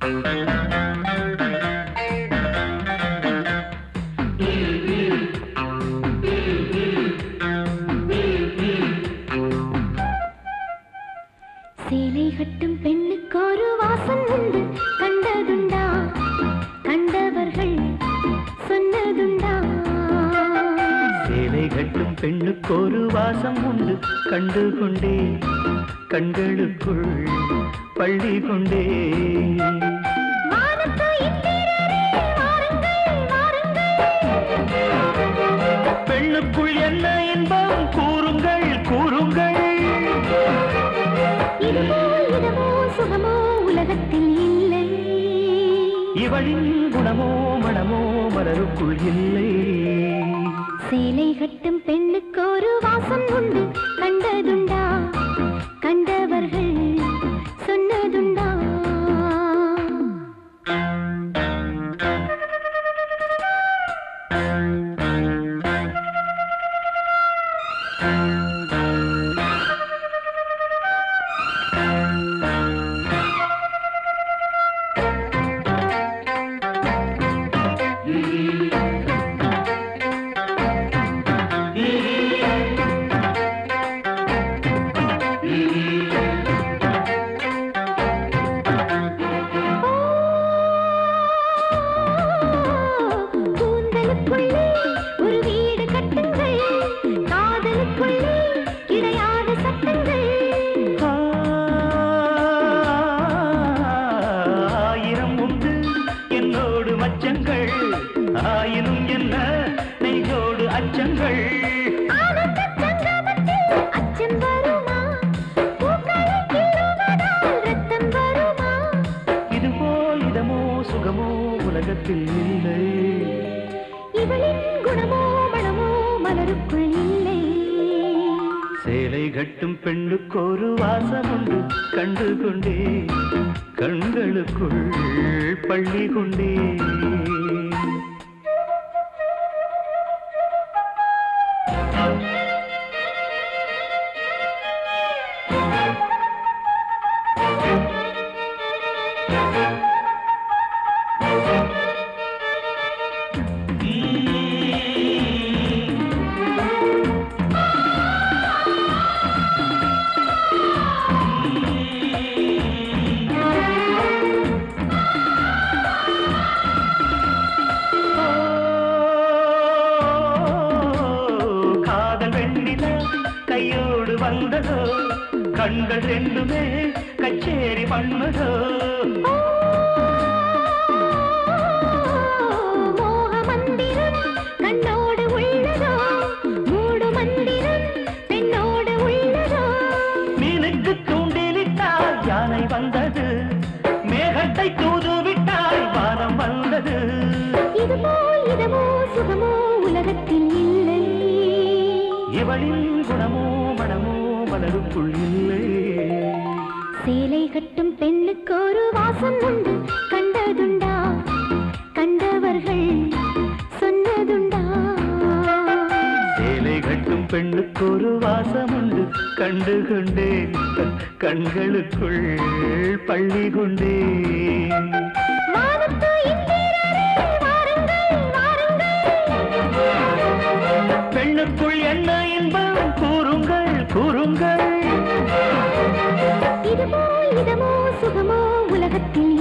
சேலை கட்டும் பெண்ணுக்கு ஒரு வாசம் உண்டு, கண்டதுண்டா? கண்டவர்கள் சொன்னதுண்டா? சேலை கட்டும் பெண்ணுக்கு ஒரு வாசம் உண்டு, கண்டு கொண்டே கண்களுக்குள் பள்ளி கொண்டே. பெண்ணுக்குள் என்ன இன்பம் கூறுங்கள் கூறுங்கள். இதமோ சுகமோ உலகத்தில் இல்லை, இவளின் குணமோ மனமோ மலருக்குள் இல்லை. சேலை கட்டும் பெண்ணுக்கு ஒரு வாசம் உண்டு, கண்டதுண்டா? கண்டவர்கள் சொன்னதுண்டா? ஒரு வீடு கட்டுங்கள், காதலுக்குள்ளே கிடையாத சட்டங்கள். ஆயிரம் உண்டு என்னோடு மச்சங்கள், ஆயினும் என்ன நெஞ்சோடு அச்சங்கள். அச்சம் வருமா? பூக்களை கிள்ளுவதால் ரத்தம் வருமா? இதுபோல் இதமோ சுகமோ உலகத்தில் இல்லை, இவளின் குணமோ மனமோ மலருக்குள் இல்லை. சேலை கட்டும் பெண்ணுக்கு ஒரு வாசம் உண்டு, கண்டு கொண்டே கண்களுக்குள் பள்ளி கொண்டே. கையோடு வந்ததோ கண்கள் ரெண்டுமே கச்சேரி பண்ணதோ. மோக மந்திரம் கண்ணோடு உள்ளதோ, மூடு மந்திரம் பெண்ணோடு உள்ளதோ. மீனுக்கு தூண்டிலிட்டால் யானை வந்தது, மேகத்தை தூதுவிட்டால் வானம் வந்தது. இதமோ சுகமோ உலகத்தில் இல்லை, இவளின் குணமோ மனமோ மலருக்குள் இல்லை. சேலை கட்டும் பெண்ணுக்கு ஒரு வாசம் உண்டு, கண்டதுண்டா? கண்டவர்கள் சொன்னதுண்டா? சேலை கட்டும் பெண்ணுக்கு ஒரு வாசம் உண்டு, கண்டு கொண்டே கண்களுக்குள் பள்ளி கொண்டே. பெண்ணுக்குள் என்ன இன்பம் கூறுங்கள் கூறுங்கள். இதமோ சுகமோ உலகத்தில்